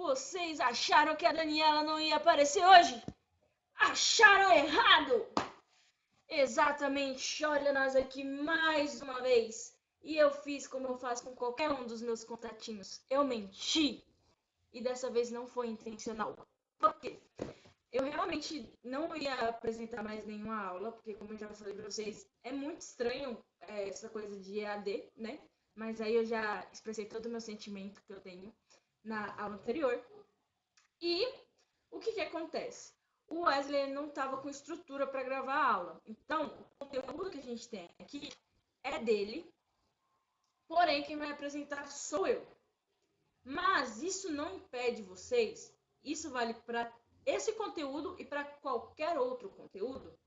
Vocês acharam que a Daniela não ia aparecer hoje? Acharam errado! Exatamente, olha nós aqui mais uma vez. E eu fiz como eu faço com qualquer um dos meus contatinhos. Eu menti. E dessa vez não foi intencional. Por quê? Eu realmente não ia apresentar mais nenhuma aula, porque como eu já falei para vocês, é muito estranho essa coisa de EAD, né? Mas aí eu já expressei todo o meu sentimento que eu tenho na aula anterior. E o que acontece? O Wesley não estava com estrutura para gravar a aula. Então, o conteúdo que a gente tem aqui é dele, porém quem vai apresentar sou eu. Mas isso não impede vocês, isso vale para esse conteúdo e para qualquer outro conteúdo,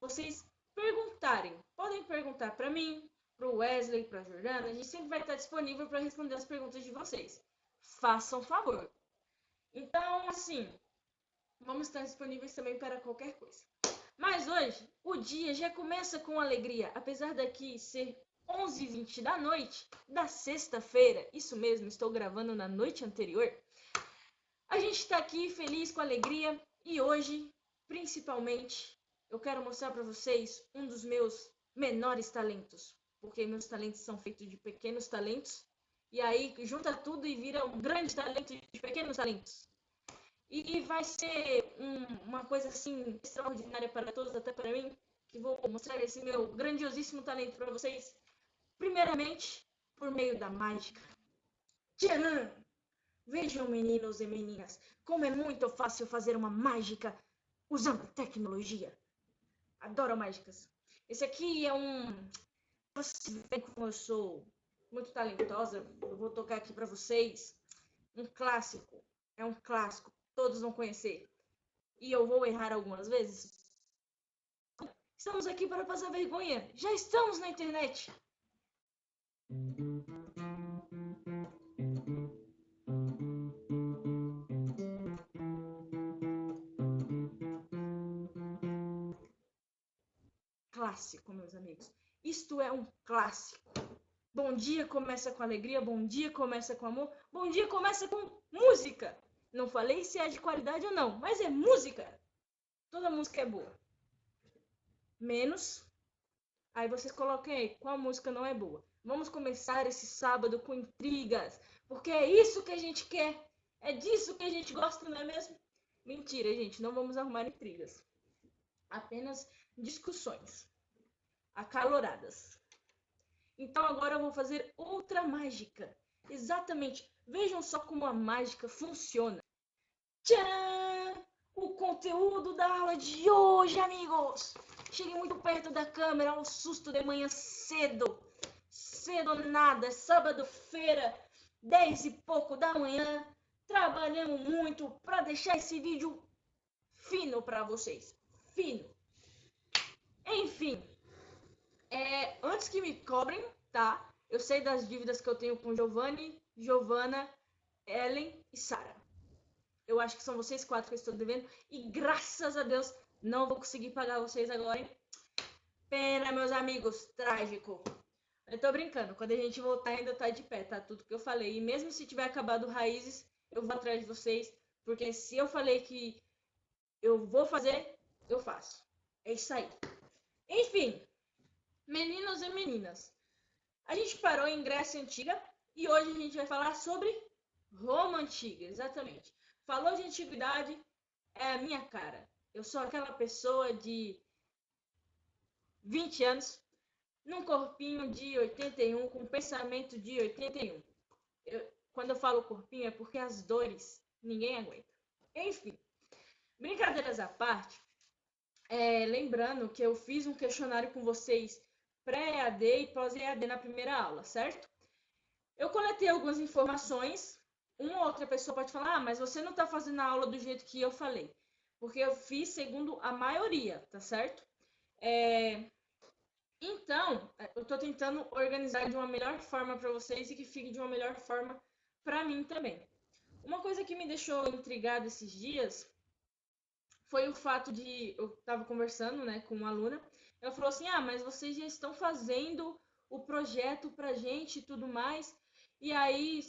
vocês perguntarem. Podem perguntar para mim, para o Wesley, para a Jordana, a gente sempre vai estar disponível para responder as perguntas de vocês. Façam favor. Então, assim, vamos estar disponíveis também para qualquer coisa. Mas hoje, o dia já começa com alegria, apesar daqui ser 11h20 da noite da sexta-feira. Isso mesmo, estou gravando na noite anterior. A gente está aqui feliz, com alegria, e hoje, principalmente, eu quero mostrar para vocês um dos meus menores talentos, porque meus talentos são feitos de pequenos talentos, e aí junta tudo e vira um grande talento de pequenos talentos. E vai ser uma coisa assim extraordinária para todos, até para mim, que vou mostrar esse meu grandiosíssimo talento para vocês, primeiramente por meio da mágica. Tcharam! Vejam, meninos e meninas, como é muito fácil fazer uma mágica usando tecnologia. Adoro mágicas. Esse aqui é Você vê como eu sou muito talentosa. Eu vou tocar aqui para vocês um clássico. É um clássico. Todos vão conhecer. E eu vou errar algumas vezes. Estamos aqui para passar vergonha. Já estamos na internet. Clássico, meus amigos. Isto é um clássico. Bom dia começa com alegria, bom dia começa com amor, bom dia começa com música. Não falei se é de qualidade ou não, mas é música. Toda música é boa. Menos. Aí vocês coloquem aí qual música não é boa. Vamos começar esse sábado com intrigas, porque é isso que a gente quer. É disso que a gente gosta, não é mesmo? Mentira, gente, não vamos arrumar intrigas. Apenas discussões acaloradas. Então agora eu vou fazer outra mágica. Exatamente. Vejam só como a mágica funciona. Tcharam! O conteúdo da aula de hoje, amigos. Cheguei muito perto da câmera, um susto de manhã cedo. Cedo nada, sábado-feira, 10 e pouco da manhã. Trabalhamos muito para deixar esse vídeo fino para vocês. Fino. Enfim, antes que me cobrem, tá? Eu sei das dívidas que eu tenho com Giovanni, Giovana, Ellen e Sara. Eu acho que são vocês 4 que eu estou devendo. E graças a Deus não vou conseguir pagar vocês agora, hein? Pena, meus amigos. Trágico. Eu tô brincando. Quando a gente voltar ainda tá de pé, tá? Tudo que eu falei. E mesmo se tiver acabado raízes, eu vou atrás de vocês. Porque se eu falei que eu vou fazer, eu faço. É isso aí. Enfim. Meninos e meninas. A gente parou em Grécia Antiga e hoje a gente vai falar sobre Roma Antiga, exatamente. Falou de antiguidade, é a minha cara. Eu sou aquela pessoa de 20 anos, num corpinho de 81, com pensamento de 81. Quando eu falo corpinho é porque as dores ninguém aguenta. Enfim, brincadeiras à parte, lembrando que eu fiz um questionário com vocês pré-EAD e pós-EAD na primeira aula, certo? Eu coletei algumas informações. Uma ou outra pessoa pode falar, mas você não está fazendo a aula do jeito que eu falei. Porque eu fiz segundo a maioria, tá certo? Então, eu estou tentando organizar de uma melhor forma para vocês e que fique de uma melhor forma para mim também. Uma coisa que me deixou intrigada esses dias foi o fato de... Eu estava conversando, né, com uma aluna. Ela falou assim, mas vocês já estão fazendo o projeto pra gente e tudo mais. E aí,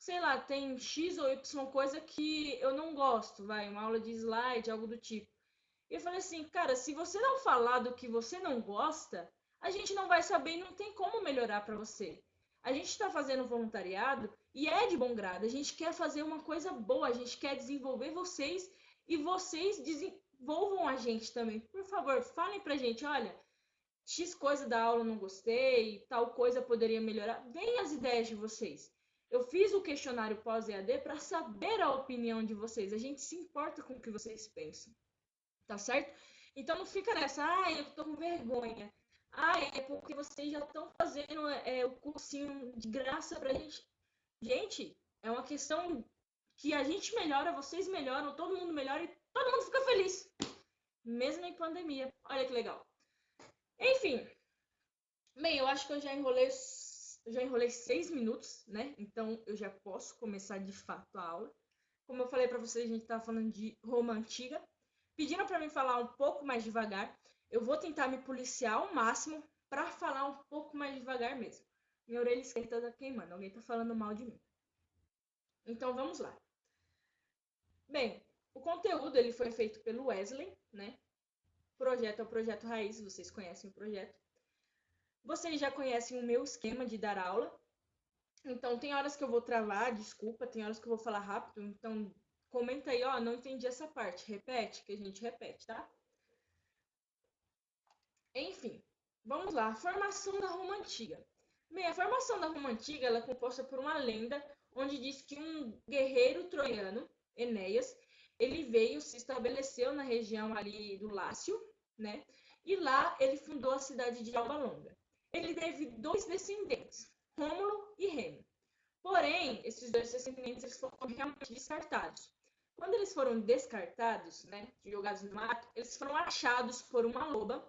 sei lá, tem X ou Y coisa que eu não gosto, vai, uma aula de slide, algo do tipo. E eu falei assim, cara, se você não falar do que você não gosta, a gente não vai saber e não tem como melhorar para você. A gente está fazendo voluntariado e é de bom grado. A gente quer fazer uma coisa boa, a gente quer desenvolver vocês e vocês desenvolvam a gente também. Por favor, falem pra gente, olha, X coisa da aula eu não gostei, tal coisa poderia melhorar. Deem as ideias de vocês. Eu fiz o questionário pós-EAD para saber a opinião de vocês. A gente se importa com o que vocês pensam. Tá certo? Então não fica nessa, eu tô com vergonha. É porque vocês já estão fazendo o cursinho de graça pra gente. Gente, é uma questão que a gente melhora, vocês melhoram, todo mundo melhora e todo mundo fica feliz. Mesmo em pandemia. Olha que legal. Enfim. Bem, eu acho que eu já enrolei 6 minutos, né? Então eu já posso começar de fato a aula. Como eu falei pra vocês, a gente tá falando de Roma Antiga. Pediram para mim falar um pouco mais devagar. Eu vou tentar me policiar ao máximo para falar um pouco mais devagar mesmo. Minha orelha esquerda tá queimando. Alguém tá falando mal de mim. Então vamos lá. Bem, o conteúdo ele foi feito pelo Wesley, né? O projeto é o projeto Raiz, vocês conhecem o projeto. Vocês já conhecem o meu esquema de dar aula. Então tem horas que eu vou travar, desculpa, tem horas que eu vou falar rápido, então comenta aí, não entendi essa parte, repete, que a gente repete, tá? Enfim, vamos lá. Formação da Roma Antiga. Bem, a formação da Roma Antiga ela é composta por uma lenda onde diz que um guerreiro troiano, Enéas, ele veio, se estabeleceu na região ali do Lácio, né? E lá ele fundou a cidade de Alba Longa. Ele teve 2 descendentes, Rômulo e Remo. Porém, esses 2 descendentes eles foram realmente descartados. Quando eles foram descartados, né, jogados no mato, eles foram achados por uma loba.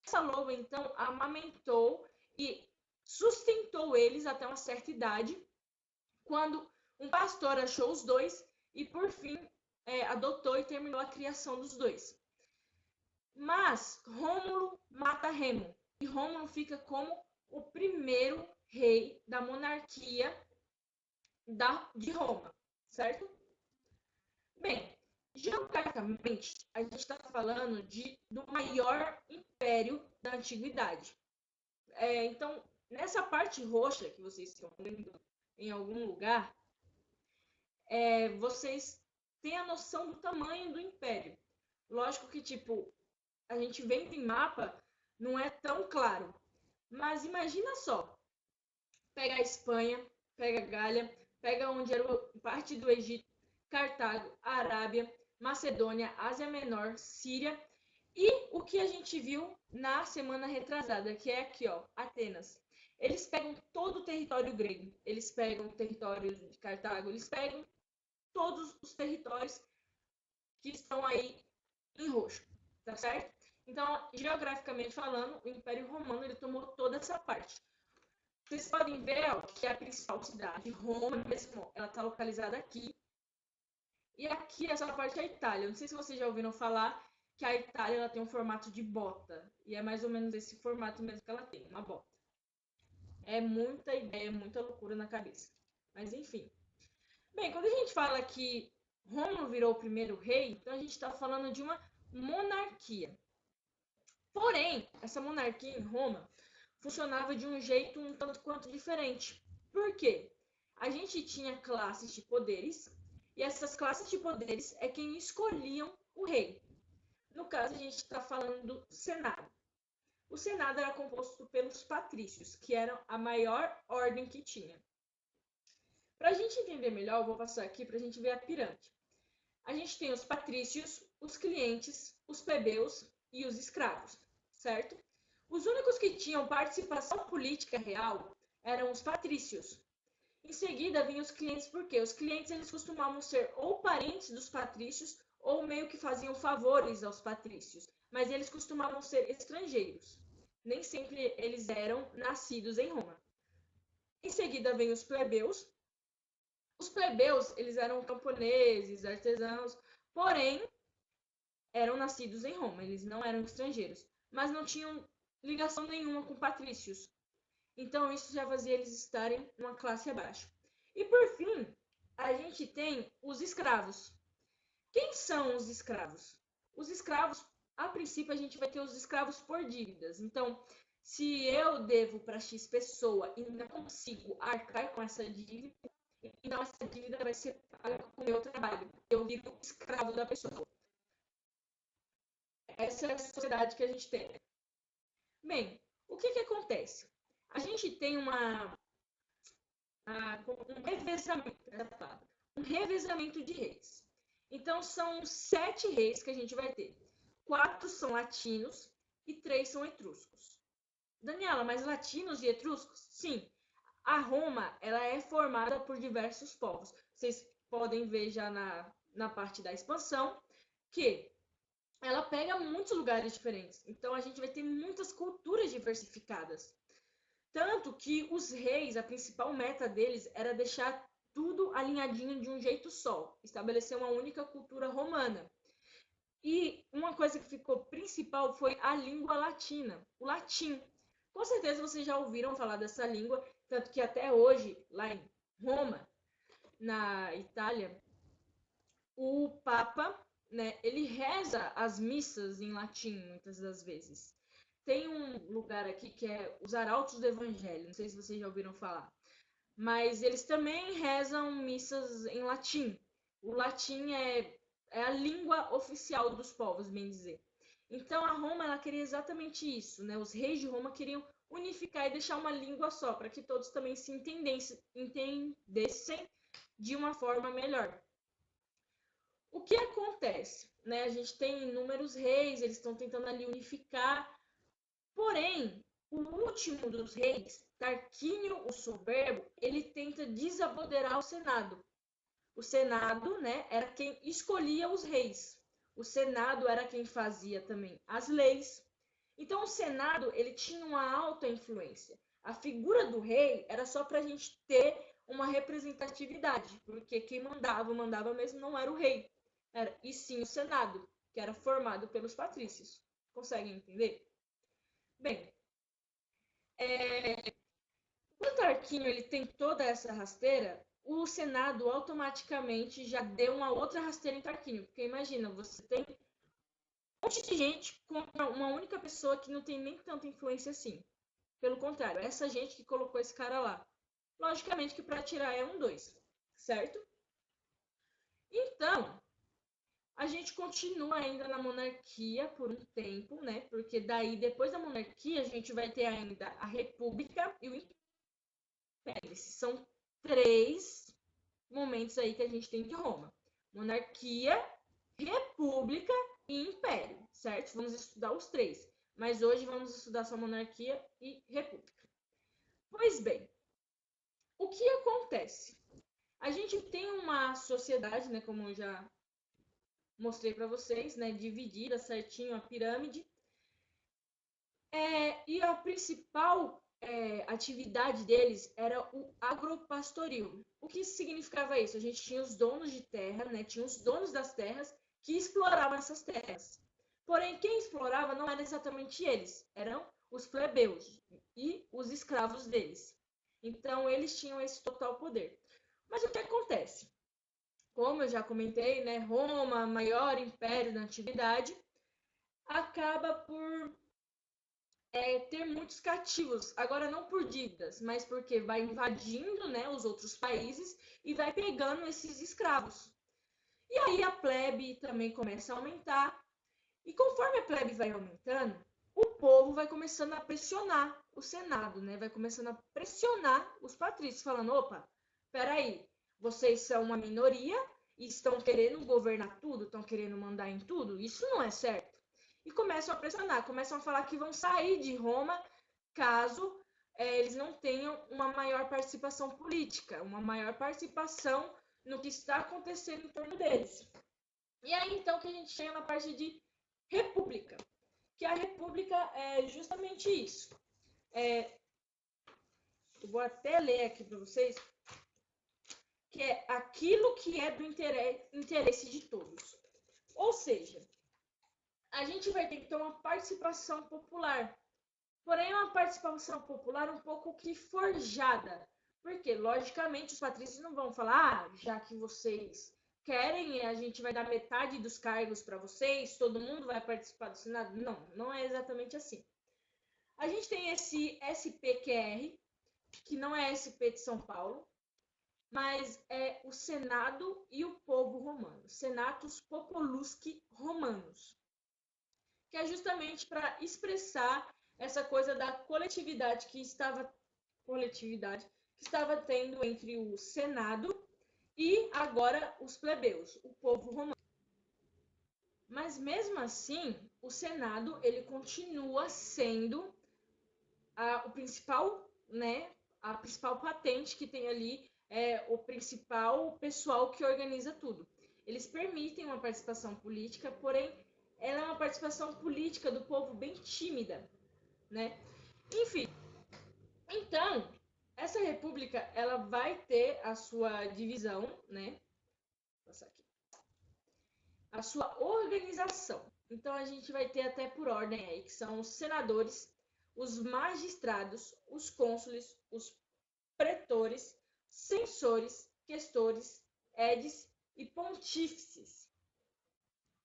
Essa loba, então, amamentou e sustentou eles até uma certa idade, quando um pastor achou os 2 e, por fim, adotou e terminou a criação dos 2. Mas Rômulo mata Remo e Rômulo fica como o primeiro rei da monarquia de Roma, certo? Bem, geograficamente, a gente está falando do maior império da antiguidade. Então, nessa parte roxa que vocês estão vendo em algum lugar, vocês têm a noção do tamanho do império. Lógico que, tipo, a gente vendo em mapa, não é tão claro. Mas imagina só, pega a Espanha, pega a Gália, pega onde era parte do Egito, Cartago, Arábia, Macedônia, Ásia Menor, Síria e o que a gente viu na semana retrasada, que é aqui, ó, Atenas. Eles pegam todo o território grego, eles pegam o território de Cartago, eles pegam todos os territórios que estão aí em roxo, tá certo? Então, geograficamente falando, o Império Romano ele tomou toda essa parte. Vocês podem ver ó, que a principal cidade, Roma mesmo, ela está localizada aqui. E aqui, essa parte é a Itália. Não sei se vocês já ouviram falar que a Itália ela tem um formato de bota. E é mais ou menos esse formato mesmo que ela tem, uma bota. É muita ideia, muita loucura na cabeça. Mas enfim. Bem, quando a gente fala que Rômulo virou o primeiro rei, então a gente está falando de uma monarquia. Porém, essa monarquia em Roma funcionava de um jeito um tanto quanto diferente. Por quê? A gente tinha classes de poderes, e essas classes de poderes é quem escolhiam o rei. No caso, a gente está falando do Senado. O Senado era composto pelos patrícios, que eram a maior ordem que tinha. Para a gente entender melhor, eu vou passar aqui para a gente ver a pirâmide. A gente tem os patrícios, os clientes, os plebeus e os escravos, certo? Os únicos que tinham participação política real eram os patrícios. Em seguida, vinham os clientes, porque os clientes eles costumavam ser ou parentes dos patrícios ou meio que faziam favores aos patrícios, mas eles costumavam ser estrangeiros. Nem sempre eles eram nascidos em Roma. Em seguida, vem os plebeus. Os plebeus eles eram camponeses, artesãos, porém eram nascidos em Roma, eles não eram estrangeiros, mas não tinham ligação nenhuma com patrícios. Então isso já fazia eles estarem uma classe abaixo. E por fim, a gente tem os escravos. Quem são os escravos? Os escravos, a princípio, a gente vai ter os escravos por dívidas. Então, se eu devo para X pessoa e não consigo arcar com essa dívida, então essa dívida vai ser paga com o meu trabalho. Eu viro escravo da pessoa. Essa é a sociedade que a gente tem. Bem, o que acontece? A gente tem um revezamento de reis. Então, são 7 reis que a gente vai ter. 4 são latinos e 3 são etruscos. Daniela, mas latinos e etruscos? Sim. A Roma, ela é formada por diversos povos. Vocês podem ver já na parte da expansão que ela pega muitos lugares diferentes. Então, a gente vai ter muitas culturas diversificadas. Tanto que os reis, a principal meta deles era deixar tudo alinhadinho de um jeito só, estabelecer uma única cultura romana. E uma coisa que ficou principal foi a língua latina, o latim. Com certeza vocês já ouviram falar dessa língua, tanto que até hoje, lá em Roma, na Itália, o Papa, né, ele reza as missas em latim muitas das vezes. Tem um lugar aqui que é os Arautos do Evangelho, não sei se vocês já ouviram falar, mas eles também rezam missas em latim. O latim é a língua oficial dos povos, bem dizer. Então a Roma ela queria exatamente isso, né? Os reis de Roma queriam unificar e deixar uma língua só, para que todos também se entendessem de uma forma melhor. O que acontece? Né? A gente tem inúmeros reis, eles estão tentando ali unificar. Porém, o último dos reis, Tarquínio o Soberbo, ele tenta desapoderar o Senado. O Senado, né, era quem escolhia os reis. O Senado era quem fazia também as leis. Então, o Senado ele tinha uma alta influência. A figura do rei era só para a gente ter uma representatividade, porque quem mandava mesmo não era o rei, e sim o Senado, que era formado pelos patrícios. Conseguem entender? Bem, o Tarquinho ele tem toda essa rasteira, o Senado automaticamente já deu uma outra rasteira em Tarquinho, porque imagina, você tem um monte de gente contra uma única pessoa que não tem nem tanta influência assim. Pelo contrário, essa gente que colocou esse cara lá. Logicamente que para tirar é 2, certo? Então, a gente continua ainda na monarquia por um tempo, né? Porque daí, depois da monarquia, a gente vai ter ainda a república e o império. Esses são 3 momentos aí que a gente tem de Roma. Monarquia, república e império, certo? Vamos estudar os 3. Mas hoje vamos estudar só monarquia e república. Pois bem, o que acontece? A gente tem uma sociedade, né, como eu já mostrei para vocês, né, dividida certinho a pirâmide. E a principal atividade deles era o agropastoril. O que significava isso? A gente tinha os donos de terra, né, tinha os donos das terras que exploravam essas terras. Porém, quem explorava não era exatamente eles, eram os plebeus e os escravos deles. Então, eles tinham esse total poder. Mas o que acontece? Como eu já comentei, né, Roma, maior império da antiguidade, acaba por ter muitos cativos. Agora, não por dívidas, mas porque vai invadindo, né, os outros países e vai pegando esses escravos. E aí a plebe também começa a aumentar. E conforme a plebe vai aumentando, o povo vai começando a pressionar o Senado, né? Vai começando a pressionar os patrícios, falando: opa, peraí, vocês são uma minoria e estão querendo governar tudo, estão querendo mandar em tudo? Isso não é certo. E começam a pressionar, começam a falar que vão sair de Roma caso eles não tenham uma maior participação política, uma maior participação no que está acontecendo em torno deles. E aí então que a gente chega na parte de república, que a república é justamente isso. Eu vou até ler aqui para vocês, que é aquilo que é do interesse de todos. Ou seja, a gente vai ter que ter uma participação popular, porém uma participação popular um pouco que forjada, Porque, logicamente, os patrícios não vão falar, já que vocês querem, a gente vai dar metade dos cargos para vocês, todo mundo vai participar do Senado. Não, não é exatamente assim. A gente tem esse SPQR, que não é SP de São Paulo, mas é o Senado e o povo romano, Senatus Populusque Romanus, que é justamente para expressar essa coisa da coletividade que estava tendo entre o Senado e agora os plebeus, o povo romano. Mas mesmo assim, o Senado ele continua sendo o principal, né, a principal patente que tem ali, o principal pessoal que organiza tudo. Eles permitem uma participação política, porém ela é uma participação política do povo bem tímida, né? Enfim, então essa república ela vai ter a sua divisão, né? Vou passar aqui. A sua organização. Então a gente vai ter até por ordem aí, que são os senadores, os magistrados, os cônsules, os pretores, censores, questores, edes e pontífices.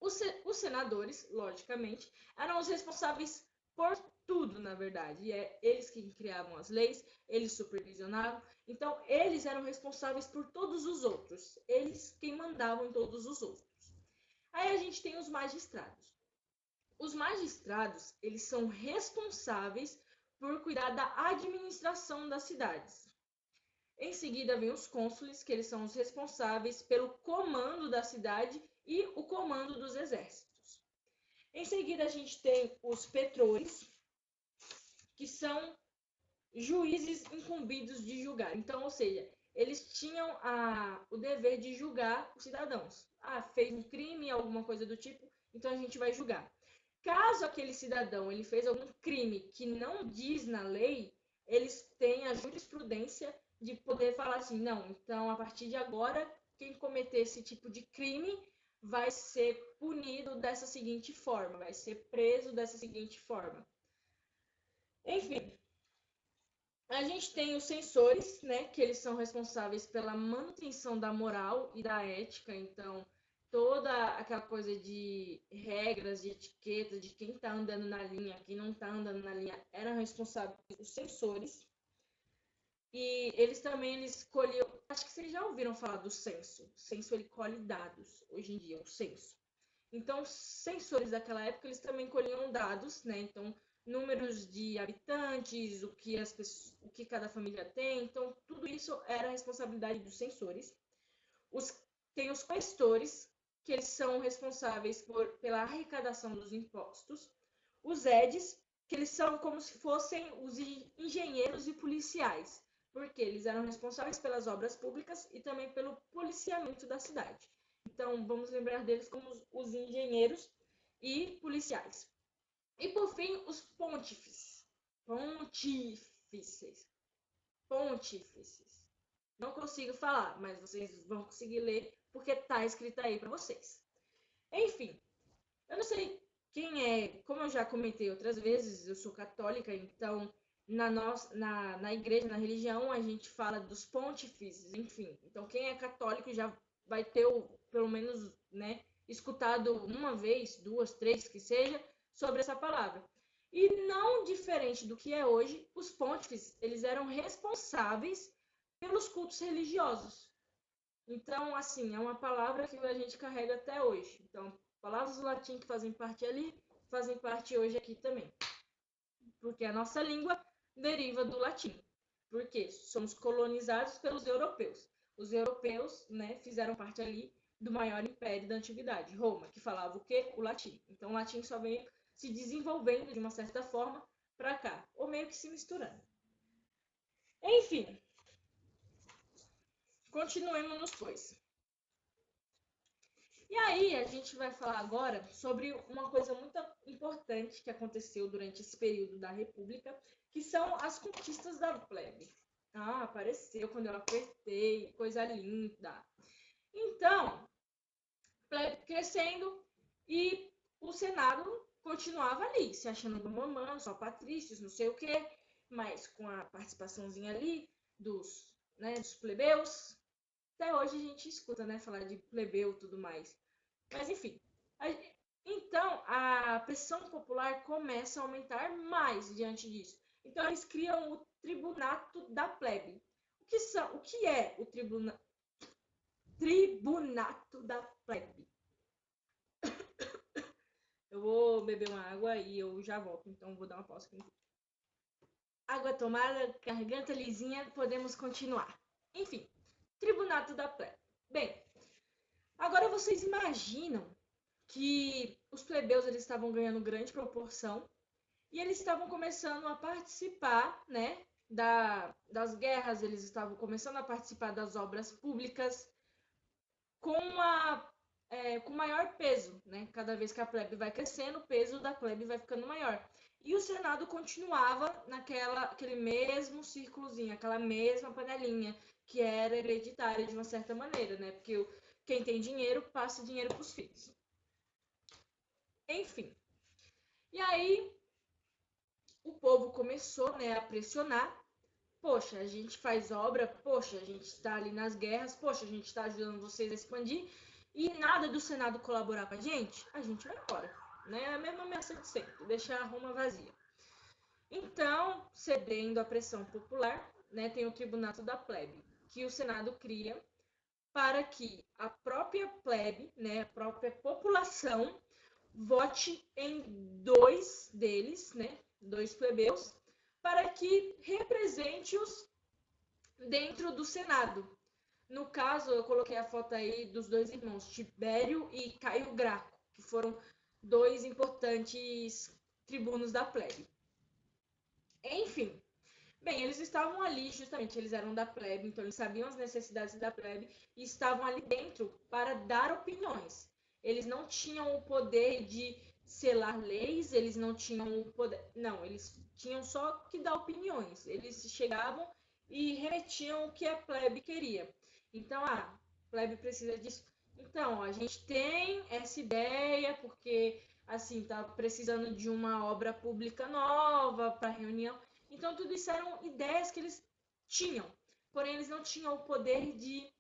Os senadores, logicamente, eram os responsáveis por tudo, na verdade. E é eles que criavam as leis, eles supervisionavam. Então, eles eram responsáveis por todos os outros. Eles quem mandavam em todos os outros. Aí a gente tem os magistrados. Os magistrados, eles são responsáveis por cuidar da administração das cidades. Em seguida vem os cônsules, que eles são os responsáveis pelo comando da cidade e o comando dos exércitos. Em seguida a gente tem os pretores, que são juízes incumbidos de julgar. Então, ou seja, eles tinham o dever de julgar os cidadãos. Fez um crime, alguma coisa do tipo, então a gente vai julgar. Caso aquele cidadão ele fez algum crime que não diz na lei, eles têm a jurisprudência de poder falar assim, não, então a partir de agora, quem cometer esse tipo de crime vai ser punido dessa seguinte forma, vai ser preso dessa seguinte forma. Enfim, a gente tem os censores, né, que eles são responsáveis pela manutenção da moral e da ética, então toda aquela coisa de regras, de etiqueta, de quem está andando na linha, quem não está andando na linha, eram responsáveis os censores. E eles também eles colhiam, acho que vocês já ouviram falar do censo. O censo ele colhe dados hoje em dia, o censo. Então, os censores daquela época eles também colhiam dados, né? Então, números de habitantes, o que cada família tem. Então, tudo isso era a responsabilidade dos censores. Tem os questores, que eles são responsáveis pela arrecadação dos impostos. Os edes, que eles são como se fossem os engenheiros e policiais, porque eles eram responsáveis pelas obras públicas e também pelo policiamento da cidade. Então, vamos lembrar deles como os engenheiros e policiais. E, por fim, os pontífices. Pontífices. Não consigo falar, mas vocês vão conseguir ler, porque está escrito aí para vocês. Enfim, eu não sei quem é, como eu já comentei outras vezes, eu sou católica, então na igreja, na religião, a gente fala dos pontífices, enfim. Então, quem é católico já vai ter, pelo menos, né, escutado uma vez, duas, três, que seja, sobre essa palavra. E não diferente do que é hoje, os pontífices, eles eram responsáveis pelos cultos religiosos. Então, assim, é uma palavra que a gente carrega até hoje. Então, palavras do latim que fazem parte ali, fazem parte hoje aqui também. Porque a nossa língua deriva do latim. Porque somos colonizados pelos europeus. Os europeus, né, fizeram parte ali do maior império da antiguidade, Roma, que falava o quê? O latim. Então, o latim só veio se desenvolvendo de uma certa forma para cá, ou meio que se misturando. Enfim, continuemos, pois. E aí, a gente vai falar agora sobre uma coisa muito importante que aconteceu durante esse período da República, que são as conquistas da plebe. Apareceu quando eu apertei, coisa linda. Então, plebe crescendo e o Senado continuava ali, se achando do mamãe, só patrícios, não sei o quê, mas com a participaçãozinha ali dos né, dos plebeus. Até hoje a gente escuta, né, falar de plebeu e tudo mais. Mas enfim, então a pressão popular começa a aumentar mais diante disso. Então eles criam o tribunato da plebe. O que é o tribunato da plebe? Eu vou beber uma água e eu já volto, então vou dar uma pausa aqui. Água tomada, garganta lisinha, podemos continuar. Enfim, tribunato da plebe. Bem, agora vocês imaginam que os plebeus eles estavam ganhando grande proporção e eles estavam começando a participar, né, das guerras, eles estavam começando a participar das obras públicas com com maior peso, né? Cada vez que a plebe vai crescendo, o peso da plebe vai ficando maior. E o Senado continuava aquele mesmo círculozinho, aquela mesma panelinha, que era hereditária de uma certa maneira, né? Porque quem tem dinheiro passa dinheiro para os filhos. Enfim. E aí o povo começou, né, a pressionar. Poxa, a gente faz obra, poxa, a gente está ali nas guerras, poxa, a gente está ajudando vocês a expandir e nada do Senado colaborar com a gente vai embora. Né? A mesma ameaça de sempre, deixar a Roma vazia. Então, cedendo à pressão popular, né, tem o Tribunato da Plebe, que o Senado cria para que a própria plebe, né, a própria população, vote em dois deles, né, dois plebeus, para que represente-os dentro do Senado. No caso, eu coloquei a foto aí dos dois irmãos, Tibério e Caio Graco, que foram dois importantes tribunos da plebe. Enfim, bem, eles estavam ali justamente, eles eram da plebe, então eles sabiam as necessidades da plebe e estavam ali dentro para dar opiniões. Eles não tinham o poder de selar leis, eles não tinham o poder. Não, eles tinham só que dar opiniões. Eles chegavam e remetiam o que a plebe queria. Então, a plebe precisa disso. Então, a gente tem essa ideia porque assim tá precisando de uma obra pública nova para reunião. Então, tudo isso eram ideias que eles tinham, porém, eles não tinham o poder de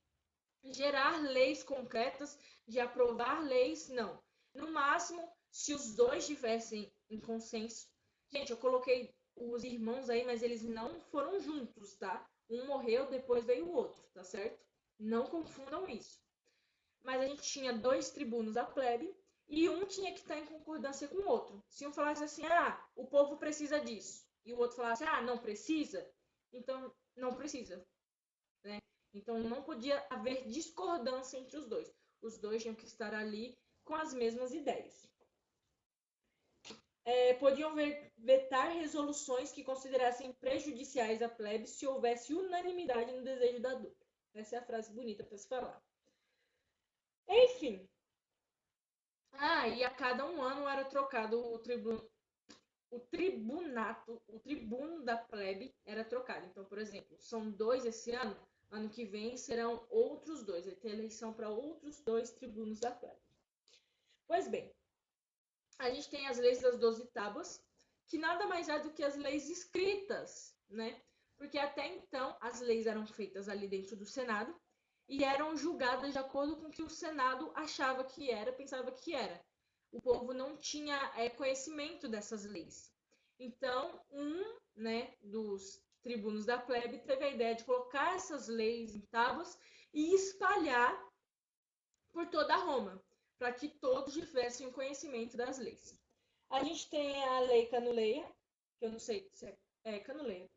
gerar leis concretas, de aprovar leis, não. No máximo, se os dois estivessem em consenso. Gente, eu coloquei os irmãos aí, mas eles não foram juntos, tá? Um morreu, depois veio o outro, tá certo? Não confundam isso. Mas a gente tinha dois tribunos da plebe e um tinha que estar em concordância com o outro. Se um falasse assim, o povo precisa disso, e o outro falasse, não precisa, então não precisa. Né? Então não podia haver discordância entre os dois. Os dois tinham que estar ali com as mesmas ideias. Podiam vetar resoluções que considerassem prejudiciais à plebe se houvesse unanimidade no desejo da dupla. Essa é a frase bonita para se falar. Enfim. E a cada um ano era trocado o tribuno da plebe era trocado. Então, por exemplo, são 2 esse ano, ano que vem serão outros 2. Vai ter eleição para outros 2 tribunos da plebe. Pois bem, a gente tem as leis das 12 tábuas, que nada mais é do que as leis escritas, né? Porque até então as leis eram feitas ali dentro do Senado e eram julgadas de acordo com o que o Senado achava que era, pensava que era. O povo não tinha conhecimento dessas leis. Então, né, dos tribunos da plebe teve a ideia de colocar essas leis em tábuas e espalhar por toda Roma, para que todos tivessem o conhecimento das leis. A gente tem a lei Canuleia, que eu não sei se é Canuleia,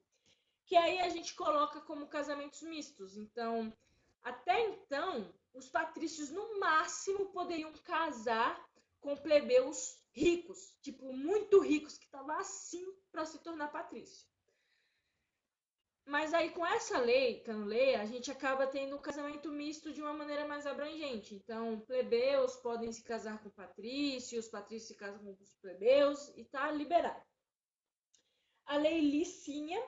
que aí a gente coloca como casamentos mistos. Então, até então, os patrícios no máximo poderiam casar com plebeus ricos, tipo, muito ricos, que estavam assim para se tornar patrício. Mas aí com essa lei, Canuleia, a gente acaba tendo um casamento misto de uma maneira mais abrangente. Então, plebeus podem se casar com patrícios se casam com os plebeus e tá liberado. A lei Licínia,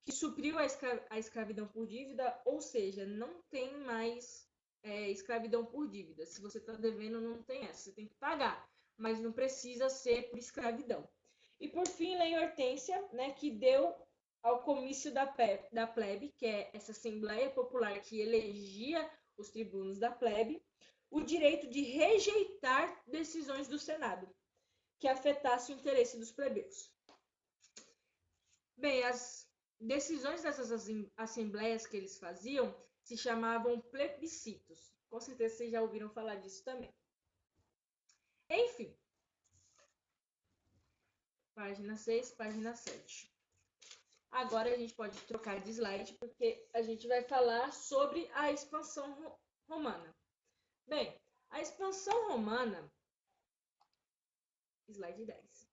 que supriu a escravidão por dívida, ou seja, não tem mais escravidão por dívida. Se você está devendo, não tem essa, você tem que pagar, mas não precisa ser por escravidão. E por fim, lei Hortência, né, que deu ao comício da plebe, que é essa Assembleia Popular que elegia os tribunos da plebe, o direito de rejeitar decisões do Senado que afetassem o interesse dos plebeus. Bem, as decisões dessas assembleias que eles faziam se chamavam plebiscitos. Com certeza vocês já ouviram falar disso também. Enfim, página 6, página 7. Agora a gente pode trocar de slide, porque a gente vai falar sobre a expansão romana. Bem, a expansão romana... Slide 10.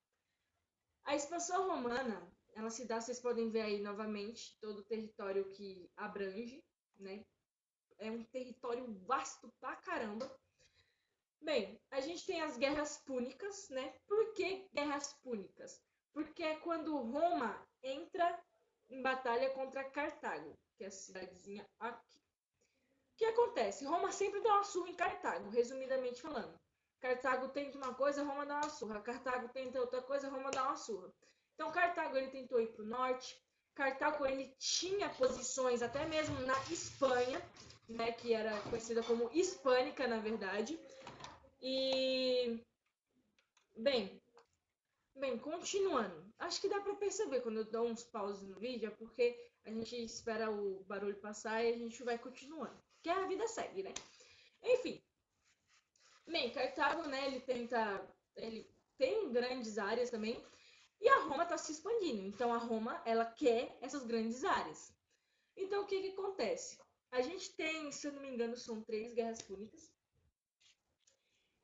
A expansão romana, ela se dá, vocês podem ver aí novamente, todo o território que abrange, né? É um território vasto pra caramba. Bem, a gente tem as guerras púnicas, né? Por que guerras púnicas? Porque é quando Roma entra em batalha contra Cartago, que é a cidadezinha aqui. O que acontece? Roma sempre dá uma surra em Cartago, resumidamente falando. Cartago tenta uma coisa, Roma dá uma surra. Cartago tenta outra coisa, Roma dá uma surra. Então, Cartago ele tentou ir para o norte. Cartago ele tinha posições até mesmo na Espanha, né, que era conhecida como Hispânica, na verdade. E bem, continuando. Acho que dá para perceber quando eu dou uns pauses no vídeo, é porque a gente espera o barulho passar e a gente vai continuando. Porque a vida segue, né? Enfim. Bem, Cartago, né, ele tem grandes áreas também, e a Roma está se expandindo. Então a Roma, ela quer essas grandes áreas. Então o que que acontece? A gente tem, se eu não me engano, são 3 guerras púnicas.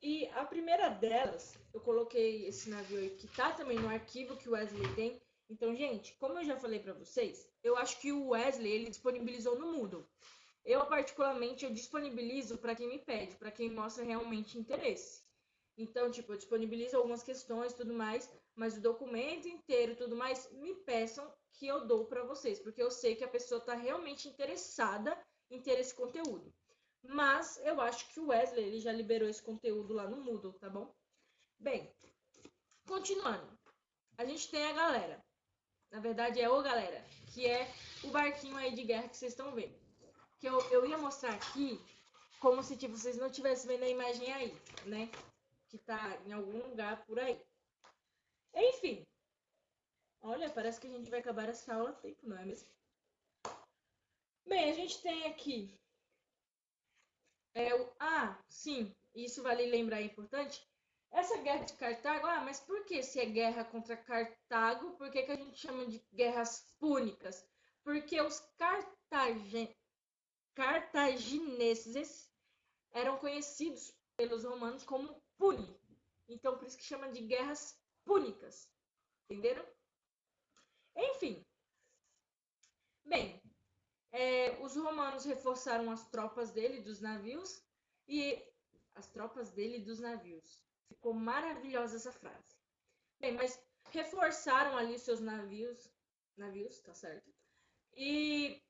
E a primeira delas, eu coloquei esse navio aí que tá também no arquivo que o Wesley tem. Então, gente, como eu já falei para vocês, eu acho que o Wesley ele disponibilizou no Moodle. Eu, particularmente, eu disponibilizo para quem me pede, para quem mostra realmente interesse. Então, tipo, eu disponibilizo algumas questões e tudo mais, mas o documento inteiro e tudo mais, me peçam que eu dou para vocês, porque eu sei que a pessoa está realmente interessada em ter esse conteúdo. Mas eu acho que o Wesley ele já liberou esse conteúdo lá no Moodle, tá bom? Bem, continuando. A gente tem a galera. Na verdade, é o galera, que é o barquinho aí de guerra que vocês estão vendo. Que eu ia mostrar aqui como se tipo, vocês não estivessem vendo a imagem aí, né? Que tá em algum lugar por aí. Enfim. Olha, parece que a gente vai acabar essa aula a tempo, não é mesmo? Bem, a gente tem aqui... sim, isso vale lembrar, é importante. Essa guerra de Cartago, mas por que se é guerra contra Cartago, por que a gente chama de guerras púnicas? Porque os cartagineses eram conhecidos pelos romanos como puni. Então, por isso que chama de guerras púnicas. Entenderam? Enfim. Bem, os romanos reforçaram as tropas dele dos navios e as tropas dele dos navios. Ficou maravilhosa essa frase. Bem, mas reforçaram ali seus navios, tá certo? E,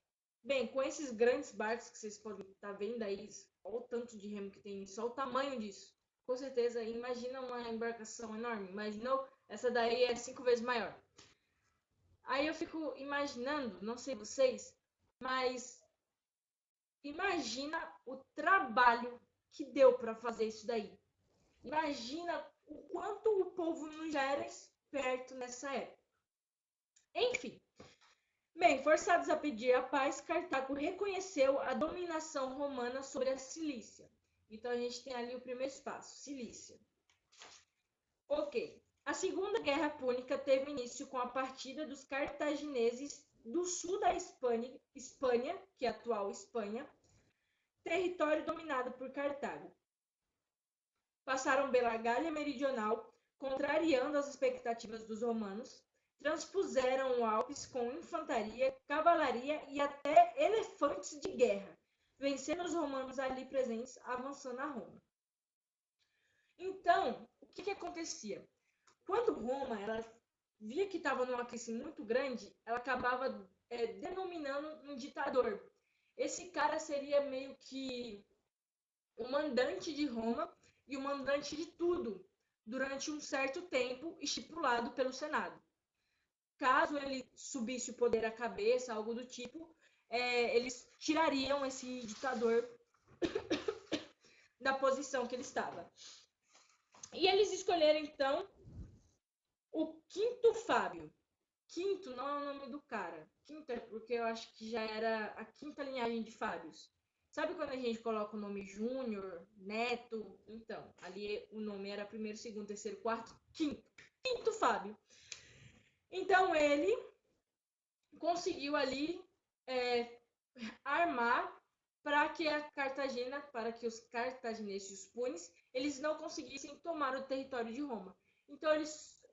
bem, com esses grandes barcos que vocês podem estar vendo aí, olha o tanto de remo que tem, só o tamanho disso. Com certeza, imagina uma embarcação enorme, imaginou? Essa daí é 5 vezes maior. Aí eu fico imaginando, não sei vocês, mas imagina o trabalho que deu para fazer isso daí. Imagina o quanto o povo não já era esperto nessa época. Enfim. Bem, forçados a pedir a paz, Cartago reconheceu a dominação romana sobre a Cilícia. Então a gente tem ali o primeiro espaço, Cilícia. Ok. A Segunda Guerra Púnica teve início com a partida dos cartagineses do sul da Espanha, que é a atual Espanha, território dominado por Cartago. Passaram pela Gália Meridional, contrariando as expectativas dos romanos, transpuseram o Alpes com infantaria, cavalaria e até elefantes de guerra, vencendo os romanos ali presentes, avançando a Roma. Então, o que acontecia? Quando Roma ela via que estava numa crise muito grande, ela acabava denominando um ditador. Esse cara seria meio que o mandante de Roma e o mandante de tudo durante um certo tempo estipulado pelo Senado. caso ele subisse o poder à cabeça, algo do tipo, eles tirariam esse ditador da posição que ele estava. E eles escolheram, então, o Quinto Fábio. Quinto não é o nome do cara. Quinto é porque eu acho que já era a quinta linhagem de Fábios. Sabe quando a gente coloca o nome Júnior, Neto? Então, ali o nome era primeiro, segundo, terceiro, quarto, quinto. Quinto Fábio. Então, ele conseguiu ali armar para que a Cartagena, para que os cartagineses e os punes, eles não conseguissem tomar o território de Roma. Então,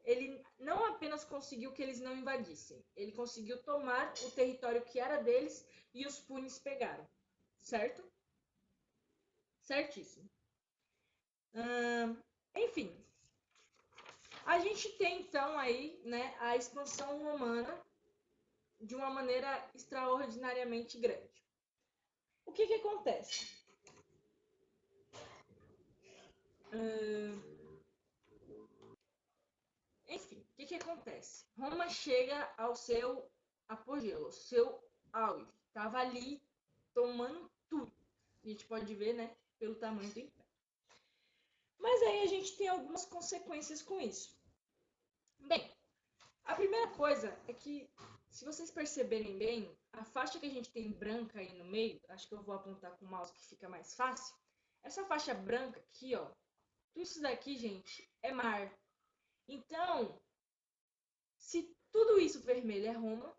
ele não apenas conseguiu que eles não invadissem, ele conseguiu tomar o território que era deles e os punes pegaram, certo? Certíssimo. Enfim, a gente tem então aí, né, a expansão romana de uma maneira extraordinariamente grande. O que acontece? Enfim, o que acontece? Roma chega ao seu apogeu, ao seu auge. Estava ali tomando tudo. A gente pode ver, né, pelo tamanho do império. Mas aí a gente tem algumas consequências com isso. Bem, a primeira coisa é que, se vocês perceberem bem, a faixa que a gente tem branca aí no meio, acho que eu vou apontar com o mouse que fica mais fácil. Essa faixa branca aqui, ó, tudo isso daqui, gente, é mar. Então, se tudo isso vermelho é Roma,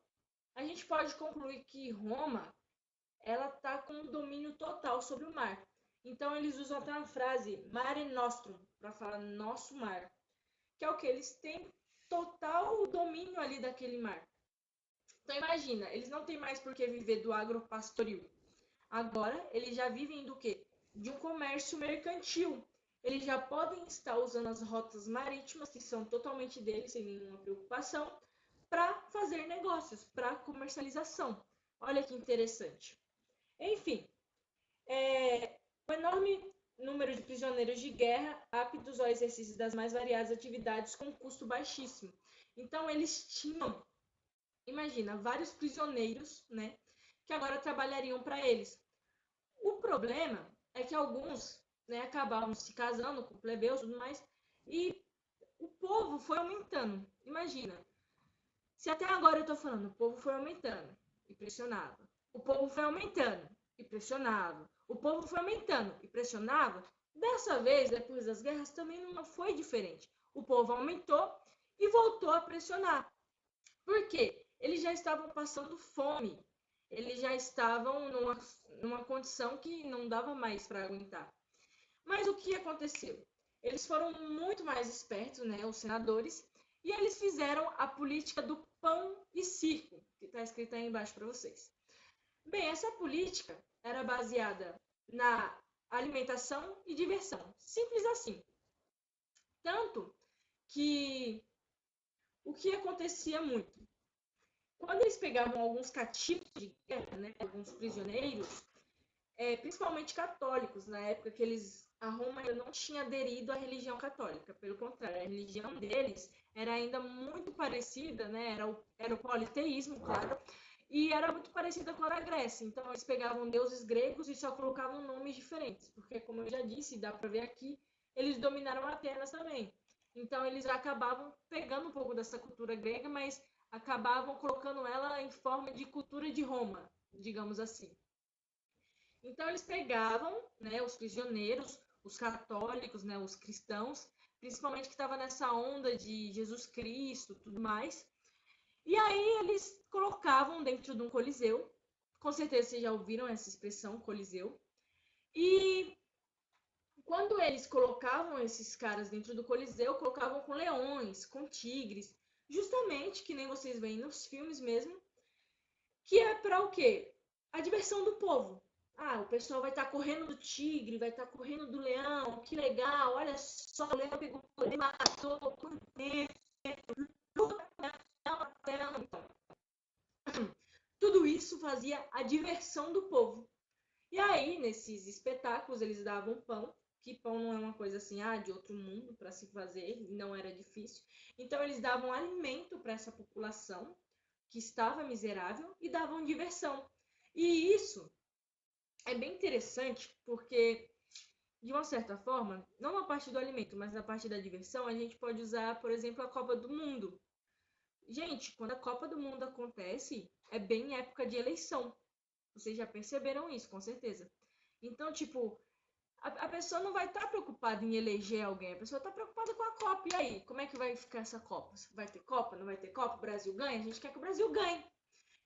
a gente pode concluir que Roma ela está com um domínio total sobre o mar. Então, eles usam até uma frase mare nostrum, para falar nosso mar, que é o que eles têm total domínio ali daquele mar. Então, imagina, eles não têm mais por que viver do agropastoril. Agora, eles já vivem do quê? De um comércio mercantil. Eles já podem estar usando as rotas marítimas, que são totalmente deles, sem nenhuma preocupação, para fazer negócios, para comercialização. Olha que interessante. Enfim, o enorme número de prisioneiros de guerra aptos ao exercício das mais variadas atividades com custo baixíssimo. Então, eles tinham, imagina, vários prisioneiros, né, que agora trabalhariam para eles. O problema é que alguns, né, acabavam se casando com plebeus e tudo mais, e o povo foi aumentando. Imagina, se até agora eu estou falando, o povo foi aumentando e pressionava. O povo foi aumentando e pressionava. O povo foi aumentando e pressionava. Dessa vez, depois das guerras, também não foi diferente. O povo aumentou e voltou a pressionar. Por quê? Eles já estavam passando fome. Eles já estavam numa condição que não dava mais para aguentar. Mas o que aconteceu? Eles foram muito mais espertos, né, os senadores, e eles fizeram a política do pão e circo, que está escrito aí embaixo para vocês. Bem, essa política era baseada na alimentação e diversão. Simples assim. Tanto que o que acontecia muito? Quando eles pegavam alguns cativos de guerra, né, alguns prisioneiros, principalmente católicos, na época que a Roma ainda não tinha aderido à religião católica. Pelo contrário, a religião deles era ainda muito parecida, né, era o politeísmo, claro, e era muito parecida com a da Grécia. Então, eles pegavam deuses gregos e só colocavam nomes diferentes, porque, como eu já disse, dá para ver aqui, eles dominaram Atenas também. Então, eles acabavam pegando um pouco dessa cultura grega, mas acabavam colocando ela em forma de cultura de Roma, digamos assim. Então, eles pegavam, né, os prisioneiros, os católicos, né, os cristãos, principalmente que estava nessa onda de Jesus Cristo, tudo mais, e aí eles colocavam dentro de um coliseu. Com certeza vocês já ouviram essa expressão, coliseu. E quando eles colocavam esses caras dentro do coliseu, colocavam com leões, com tigres, justamente que nem vocês veem nos filmes mesmo, que é para o quê? A diversão do povo. Ah, o pessoal vai estar correndo do tigre, vai estar correndo do leão, que legal, olha só, o leão pegou, ele matou, tudo isso fazia a diversão do povo. E aí, nesses espetáculos, eles davam pão que pão não é uma coisa assim, de outro mundo para se fazer, não era difícil. Então eles davam alimento para essa população que estava miserável e davam diversão. E isso é bem interessante porque, de uma certa forma, não na parte do alimento, mas na parte da diversão, a gente pode usar, por exemplo, a Copa do Mundo. Gente, quando a Copa do Mundo acontece, é bem época de eleição. Vocês já perceberam isso, com certeza. Então, tipo, a pessoa não vai estar preocupada em eleger alguém, a pessoa está preocupada com a Copa. E aí, como é que vai ficar essa Copa? Vai ter Copa? Não vai ter Copa? O Brasil ganha? A gente quer que o Brasil ganhe.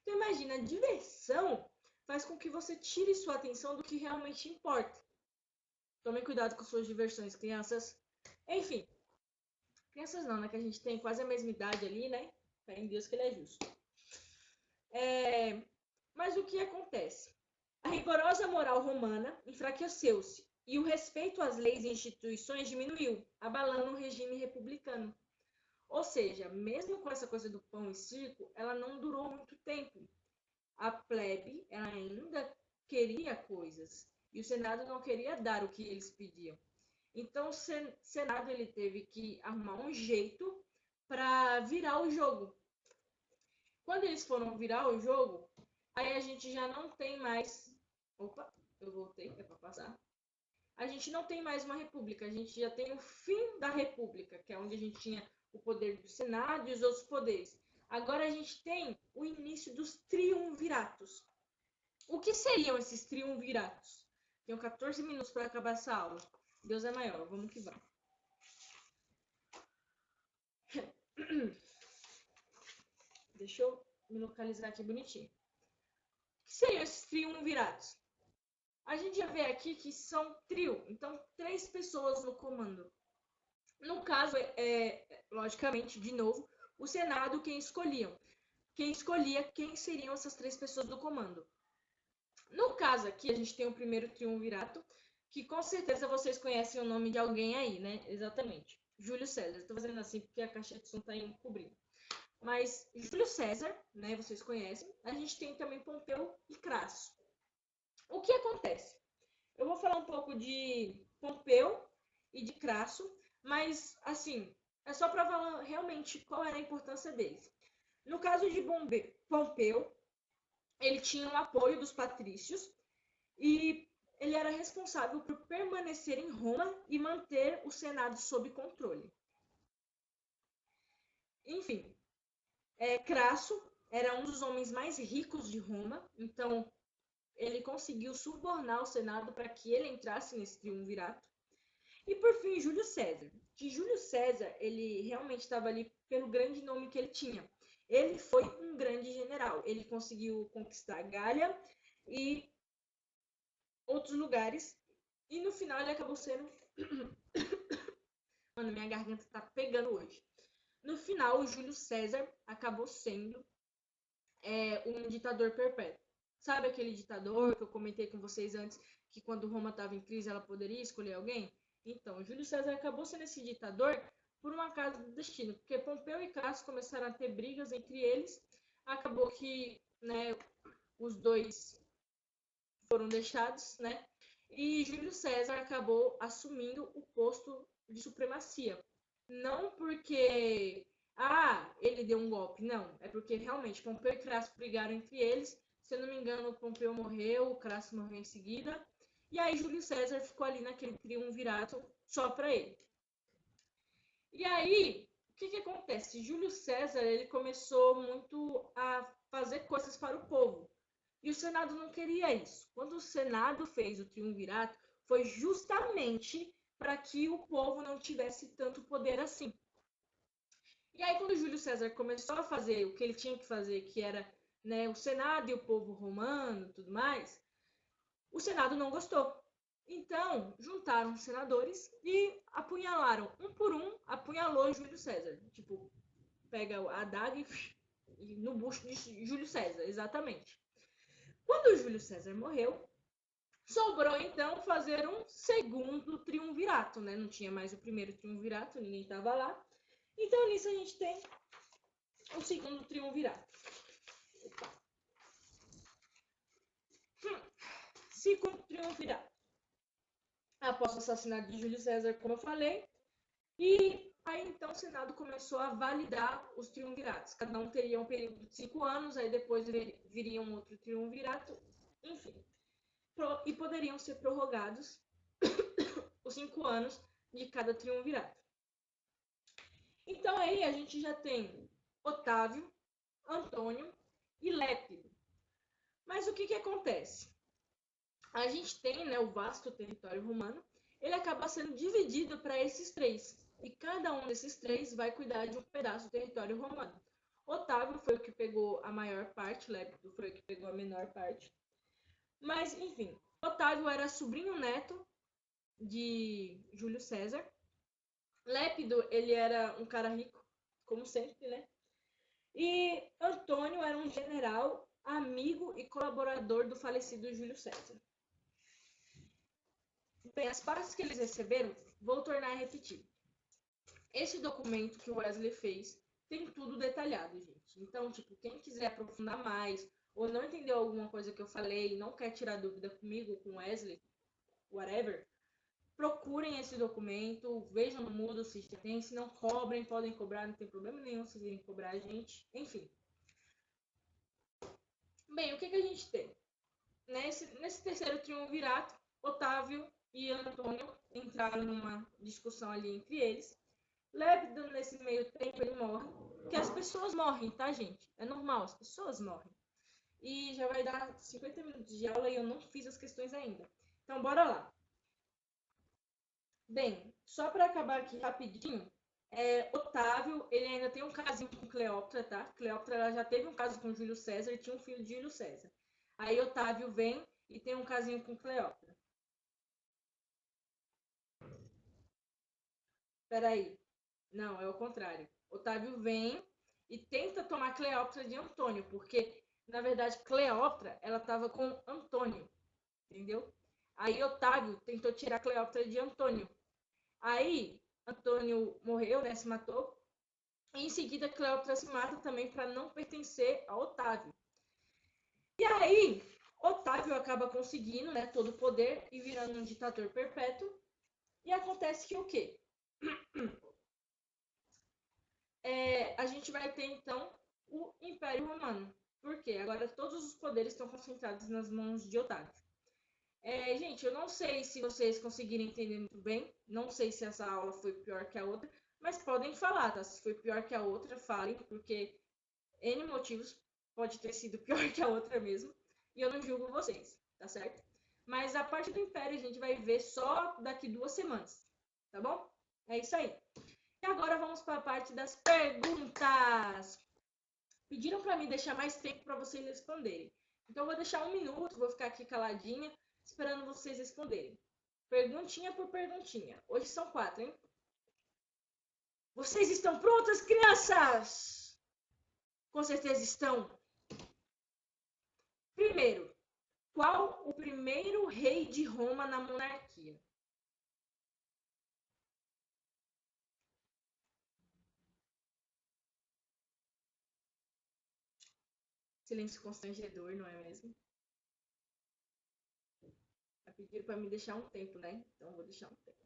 Então, imagina, a diversão faz com que você tire sua atenção do que realmente importa. Tomem cuidado com suas diversões, crianças. Enfim, crianças não, né? Que a gente tem quase a mesma idade ali, né? Fé em Deus que ele é justo. Mas o que acontece? A rigorosa moral romana enfraqueceu-se e o respeito às leis e instituições diminuiu, abalando o regime republicano. Ou seja, mesmo com essa coisa do pão e circo, ela não durou muito tempo. A plebe ela ainda queria coisas e o Senado não queria dar o que eles pediam. Então o Senado ele teve que arrumar um jeito para virar o jogo. Quando eles foram virar o jogo, aí a gente já não tem mais. Opa, eu voltei, é para passar. A gente não tem mais uma república, a gente já tem o fim da república, que é onde a gente tinha o poder do Senado e os outros poderes. Agora a gente tem o início dos triunviratos. O que seriam esses triunviratos? Tenho 14 minutos para acabar essa aula. Deus é maior, vamos que vamos. Deixa eu me localizar aqui bonitinho. O que seriam esses triunviratos? A gente já vê aqui que são trio, então 3 pessoas no comando. No caso, logicamente, de novo, o Senado quem escolhia quem seriam essas 3 pessoas do comando. No caso aqui, a gente tem o primeiro triunvirato, que com certeza vocês conhecem o nome de alguém aí, né? Exatamente. Júlio César. Estou fazendo assim porque a caixa de som está encobrindo. Mas Júlio César, né? Vocês conhecem. A gente tem também Pompeu e Crasso. O que acontece? Eu vou falar um pouco de Pompeu e de Crasso, mas assim, é só para falar realmente qual era a importância deles. No caso de Pompeu, ele tinha o apoio dos patrícios e ele era responsável por permanecer em Roma e manter o Senado sob controle. Enfim, Crasso era um dos homens mais ricos de Roma, então ele conseguiu subornar o Senado para que ele entrasse nesse triunvirato. E por fim, Júlio César. Que Júlio César, ele realmente estava ali pelo grande nome que ele tinha. Ele foi um grande general. Ele conseguiu conquistar Gália e outros lugares. E no final ele acabou sendo... Mano, minha garganta tá pegando hoje. No final, o Júlio César acabou sendo um ditador perpétuo. Sabe aquele ditador que eu comentei com vocês antes, que quando Roma estava em crise ela poderia escolher alguém? Então, Júlio César acabou sendo esse ditador por um acaso do destino, porque Pompeu e Crasso começaram a ter brigas entre eles, acabou que, né, os dois foram deixados, né, e Júlio César acabou assumindo o posto de supremacia. Não porque, ele deu um golpe, não, é porque realmente Pompeu e Crasso brigaram entre eles, se eu não me engano, Pompeu morreu, o Crasso morreu em seguida, e aí Júlio César ficou ali naquele triunvirato só para ele. E aí, o que acontece? Júlio César ele começou muito a fazer coisas para o povo. E o Senado não queria isso. Quando o Senado fez o triunvirato, foi justamente para que o povo não tivesse tanto poder assim. E aí, quando Júlio César começou a fazer o que ele tinha que fazer, que era, né, o Senado e o povo romano, tudo mais, o Senado não gostou. Então, juntaram os senadores e apunhalaram, um por um, apunhalou Júlio César. Tipo, pega a adaga e no bucho de Júlio César, exatamente. Quando Júlio César morreu, sobrou então fazer um segundo triunvirato, né? Não tinha mais o primeiro triunvirato, ninguém estava lá. Então, nisso a gente tem o segundo triunvirato. Segundo triunvirato. após o assassinato de Júlio César, como eu falei. E aí, então, o Senado começou a validar os triunviratos. Cada um teria um período de 5 anos, aí depois viria um outro triunvirato, enfim. E poderiam ser prorrogados os 5 anos de cada triunvirato. Então, aí a gente já tem Otávio, Antônio e Lépido. Mas o que acontece? A gente tem, né, o vasto território romano, ele acaba sendo dividido para esses três. E cada um desses três vai cuidar de um pedaço do território romano. Otávio foi o que pegou a maior parte, Lépido foi o que pegou a menor parte. Mas, enfim, Otávio era sobrinho neto de Júlio César. Lépido, ele era um cara rico, como sempre, né? E Antônio era um general, amigo e colaborador do falecido Júlio César. Bem, as partes que eles receberam, vou tornar a repetir. Esse documento que o Wesley fez tem tudo detalhado, gente. Então, tipo, quem quiser aprofundar mais ou não entendeu alguma coisa que eu falei e não quer tirar dúvida comigo, com o Wesley, whatever, procurem esse documento, vejam no Moodle se já tem, se não cobrem, podem cobrar, não tem problema nenhum se virem cobrar a gente, enfim. Bem, o que a gente tem? Nesse terceiro triunvirato, Otávio e Antônio entraram numa discussão ali entre eles. Lépido, nesse meio tempo, ele morre. Porque as pessoas morrem, tá, gente? É normal, as pessoas morrem. E já vai dar 50 minutos de aula e eu não fiz as questões ainda. Então, bora lá. Bem, só para acabar aqui rapidinho, Otávio, ele ainda tem um casinho com Cleópatra, tá? Cleópatra ela já teve um caso com Júlio César e tinha um filho de Júlio César. Aí Otávio vem e tem um casinho com Cleópatra. Peraí. Não, é o contrário. Otávio vem e tenta tomar Cleópatra de Antônio, porque, na verdade, Cleópatra, ela estava com Antônio, entendeu? Aí Otávio tentou tirar Cleópatra de Antônio. Aí Antônio morreu, né, se matou. E em seguida Cleópatra se mata também para não pertencer a Otávio. E aí Otávio acaba conseguindo, né, todo o poder e virando um ditador perpétuo. E acontece que o quê? A gente vai ter então o Império Romano. Por quê? Agora todos os poderes estão concentrados nas mãos de Otávio. Gente, eu não sei se vocês conseguiram entender muito bem, não sei se essa aula foi pior que a outra, mas podem falar, tá? Se foi pior que a outra, falem, porque N motivos pode ter sido pior que a outra mesmo, e eu não julgo vocês, tá certo? Mas a parte do Império a gente vai ver só daqui 2 semanas, tá bom? É isso aí. E agora vamos para a parte das perguntas. Pediram para mim deixar mais tempo para vocês responderem. Então eu vou deixar 1 minuto, vou ficar aqui caladinha, esperando vocês responderem. Perguntinha por perguntinha. Hoje são 4, hein? Vocês estão prontas, crianças? Com certeza estão. Primeiro, qual o primeiro rei de Roma na monarquia? Silêncio constrangedor, não é mesmo? Pediram para me deixar um tempo, né? Então vou deixar um tempo.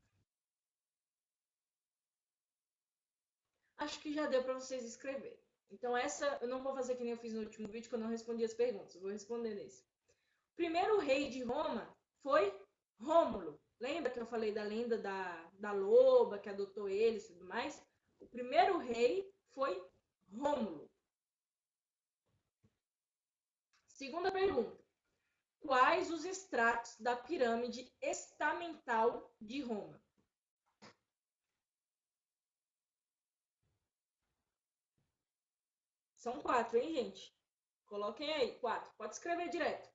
Acho que já deu para vocês escreverem. Então essa eu não vou fazer que nem eu fiz no último vídeo, que eu não respondi as perguntas. Eu vou responder nesse. O primeiro rei de Roma foi Rômulo. Lembra que eu falei da lenda da loba que adotou ele e tudo mais? O primeiro rei foi Rômulo. Segunda pergunta. Quais os estratos da pirâmide estamental de Roma? São 4, hein, gente? Coloquem aí, 4. Pode escrever direto.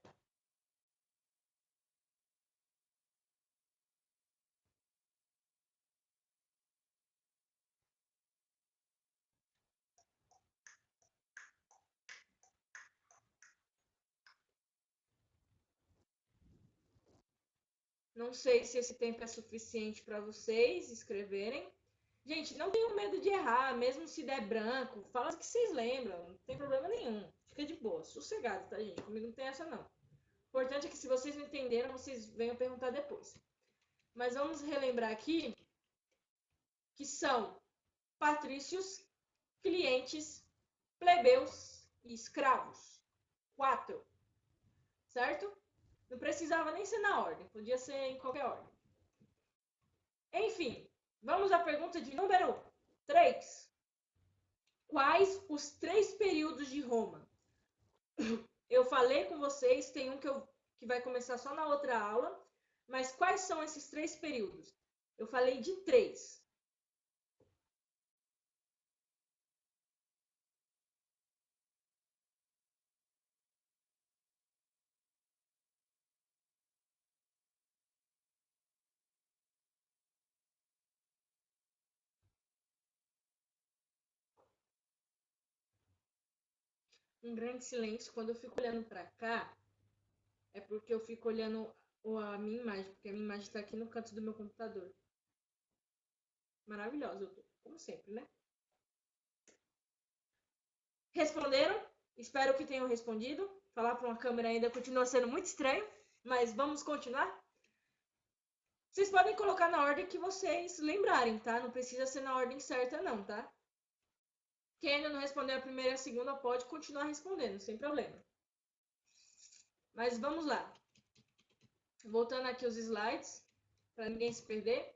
Não sei se esse tempo é suficiente para vocês escreverem. Gente, não tenham medo de errar, mesmo se der branco. Fala o que vocês lembram, não tem problema nenhum. Fica de boa, sossegado, tá, gente? Comigo não tem essa, não. O importante é que se vocês não entenderam, vocês venham perguntar depois. Mas vamos relembrar aqui que são patrícios, clientes, plebeus e escravos. 4, certo? Não precisava nem ser na ordem, podia ser em qualquer ordem. Enfim, vamos à pergunta de número 3. Quais os 3 períodos de Roma? Eu falei com vocês, tem um que vai começar só na outra aula, mas quais são esses 3 períodos? Eu falei de 3. Um grande silêncio. Quando eu fico olhando para cá, é porque eu fico olhando a minha imagem, porque a minha imagem está aqui no canto do meu computador. Maravilhosa, eu tô, como sempre, né? Responderam? Espero que tenham respondido. Falar para uma câmera ainda continua sendo muito estranho, mas vamos continuar? Vocês podem colocar na ordem que vocês lembrarem, tá? Não precisa ser na ordem certa, não, tá? Quem ainda não respondeu a primeira e a segunda pode continuar respondendo, sem problema. Mas vamos lá. Voltando aqui os slides, para ninguém se perder.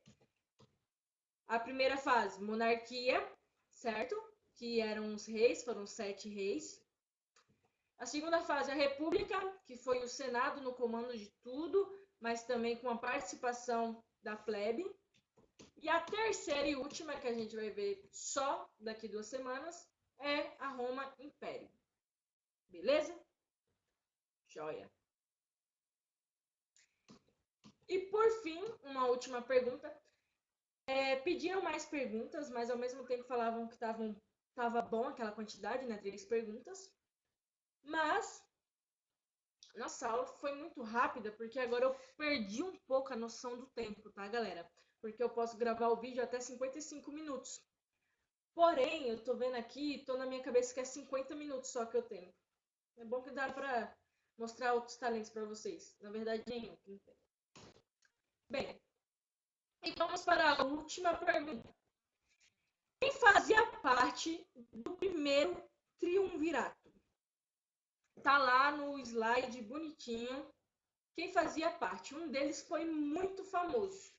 A primeira fase, monarquia, certo? Que eram os reis, foram 7 reis. A segunda fase, a república, que foi o Senado no comando de tudo, mas também com a participação da plebe. E a terceira e última, que a gente vai ver só daqui 2 semanas, é a Roma Império. Beleza? Joia. E por fim, uma última pergunta. Pediram mais perguntas, mas ao mesmo tempo falavam que estava bom aquela quantidade, né? 3 perguntas. Mas nossa aula foi muito rápida, porque agora eu perdi um pouco a noção do tempo, tá, galera? Porque eu posso gravar o vídeo até 55 minutos. Porém, eu tô vendo aqui, tô na minha cabeça que é 50 minutos só que eu tenho. É bom que dá pra mostrar outros talentos pra vocês. Na verdade, nenhum. Bem, e vamos para a última pergunta. Quem fazia parte do primeiro triunvirato? Tá lá no slide bonitinho. Quem fazia parte? Um deles foi muito famoso.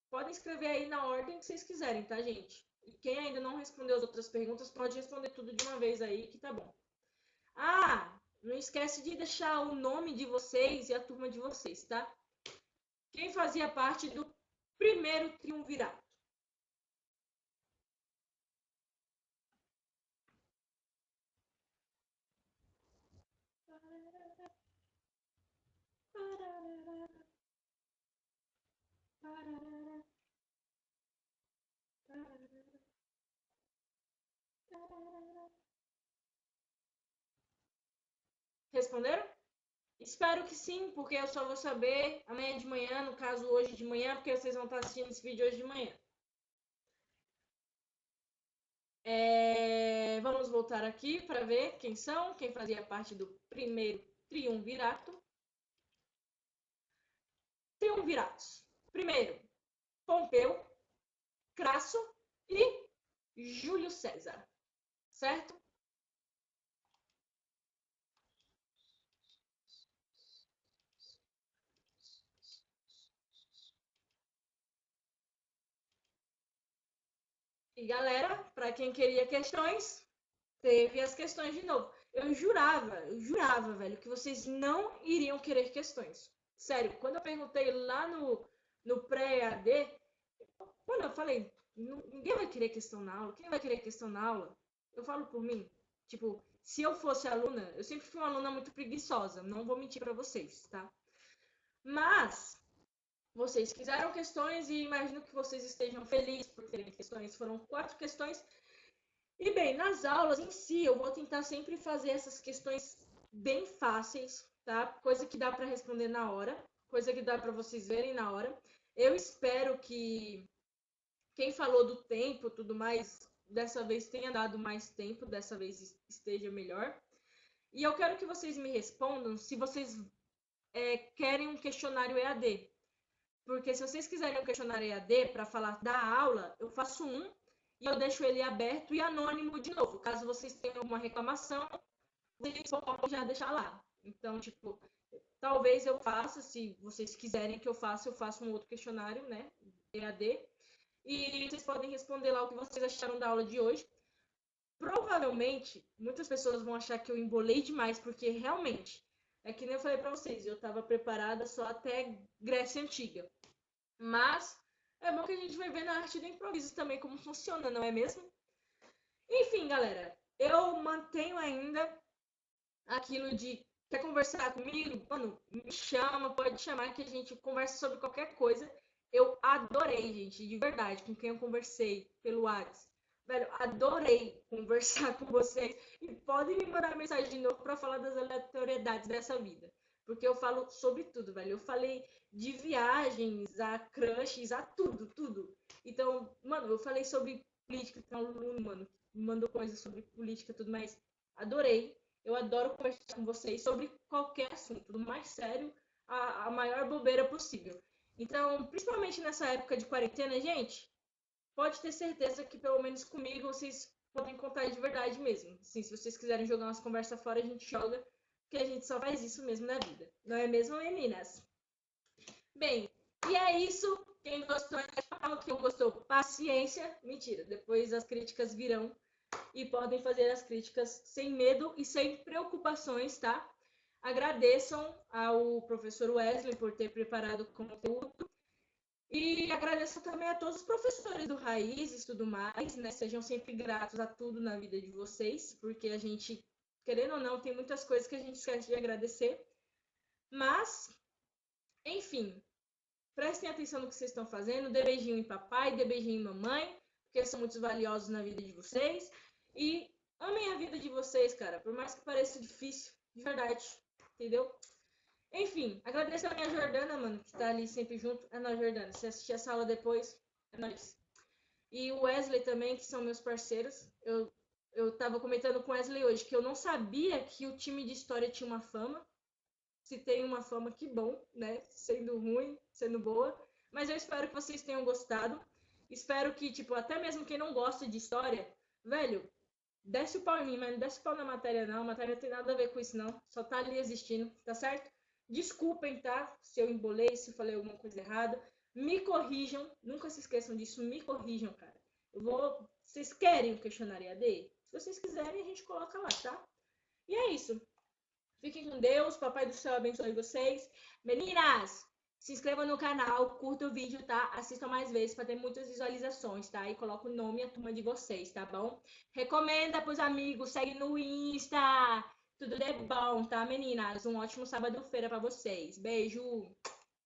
Podem escrever aí na ordem que vocês quiserem, tá, gente? E quem ainda não respondeu as outras perguntas, pode responder tudo de uma vez aí, que tá bom. Ah, não esquece de deixar o nome de vocês e a turma de vocês, tá? Quem fazia parte do primeiro triunvirato? Responderam? Espero que sim, porque eu só vou saber amanhã de manhã, no caso hoje de manhã, porque vocês vão estar assistindo esse vídeo hoje de manhã. Vamos voltar aqui para ver quem são, quem fazia parte do primeiro triunvirato. Triunviratos. Primeiro, Pompeu, Crasso e Júlio César, certo? E galera, para quem queria questões, teve as questões de novo. Eu jurava, velho, que vocês não iriam querer questões. Sério, quando eu perguntei lá no pré-EAD, quando eu falei, ninguém vai querer questão na aula, quem vai querer questão na aula? Eu falo por mim, tipo, se eu fosse aluna, eu sempre fui uma aluna muito preguiçosa, não vou mentir para vocês, tá? Mas vocês fizeram questões e imagino que vocês estejam felizes por terem questões. Foram 4 questões. E bem, nas aulas em si, eu vou tentar sempre fazer essas questões bem fáceis, tá? Coisa que dá para responder na hora, coisa que dá para vocês verem na hora. Eu espero que quem falou do tempo, tudo mais, dessa vez tenha dado mais tempo, dessa vez esteja melhor. E eu quero que vocês me respondam se vocês querem um questionário EAD. Porque se vocês quiserem um questionário EAD para falar da aula, eu faço um e eu deixo ele aberto e anônimo de novo. Caso vocês tenham alguma reclamação, vocês podem já deixar lá. Então, tipo, talvez eu faça, se vocês quiserem que eu faça um outro questionário, né, EAD, e vocês podem responder lá o que vocês acharam da aula de hoje. Provavelmente, muitas pessoas vão achar que eu embolei demais, porque realmente, é que nem eu falei para vocês, eu estava preparada só até Grécia Antiga. Mas é bom que a gente vai ver na arte do improviso também como funciona, não é mesmo? Enfim, galera, eu mantenho ainda aquilo de quer conversar comigo? Mano, me chama, pode chamar que a gente conversa sobre qualquer coisa. Eu adorei, gente, de verdade, com quem eu conversei pelo WhatsApp. Velho, adorei conversar com vocês. E podem me mandar mensagem de novo para falar das aleatoriedades dessa vida. Porque eu falo sobre tudo, velho. Eu falei de viagens, a crushes, a tudo, tudo. Então, mano, eu falei sobre política, tem um aluno, mano, me mandou coisas sobre política e tudo mais. Adorei. Eu adoro conversar com vocês sobre qualquer assunto, do mais sério à maior bobeira possível. Então, principalmente nessa época de quarentena, gente, pode ter certeza que pelo menos comigo vocês podem contar de verdade mesmo. Assim, se vocês quiserem jogar umas conversas fora, a gente joga, porque a gente só faz isso mesmo na vida. Não é mesmo, meninas? Bem, e é isso. Quem gostou, quem não gostou, paciência. Mentira, depois as críticas virão e podem fazer as críticas sem medo e sem preocupações, tá? Agradeçam ao professor Wesley por ter preparado o conteúdo e agradeço também a todos os professores do Raízes e tudo mais, né? Sejam sempre gratos a tudo na vida de vocês, porque a gente, querendo ou não, tem muitas coisas que a gente esquece de agradecer. Mas, enfim, prestem atenção no que vocês estão fazendo, dê beijinho em papai, dê beijinho em mamãe, porque eles são muito valiosos na vida de vocês. E amem a vida de vocês, cara, por mais que pareça difícil, de verdade, entendeu? Enfim, agradeço a minha Jordana, mano, que tá ali sempre junto. É nóis, Jordana. Se assistir essa aula depois, é nóis. E o Wesley também, que são meus parceiros. Eu tava comentando com o Wesley hoje que eu não sabia que o time de história tinha uma fama. Se tem uma fama, que bom, né? Sendo ruim, sendo boa. Mas eu espero que vocês tenham gostado. Espero que, tipo, até mesmo quem não gosta de história, velho, desce o pau em mim, mas não desce o pau na matéria, não. A matéria não tem nada a ver com isso, não. Só tá ali existindo, tá certo? Desculpem, tá? Se eu embolei, se falei alguma coisa errada. Me corrijam. Nunca se esqueçam disso. Me corrijam, cara. Vocês querem o questionário AD? Se vocês quiserem, a gente coloca lá, tá? E é isso. Fiquem com Deus. Papai do céu abençoe vocês. Meninas, se inscrevam no canal, curta o vídeo, tá? Assistam mais vezes para ter muitas visualizações, tá? E coloca o nome e a turma de vocês, tá bom? Recomenda pros amigos, segue no Insta. Tudo de bom, tá, meninas? Um ótimo sábado-feira para vocês. Beijo!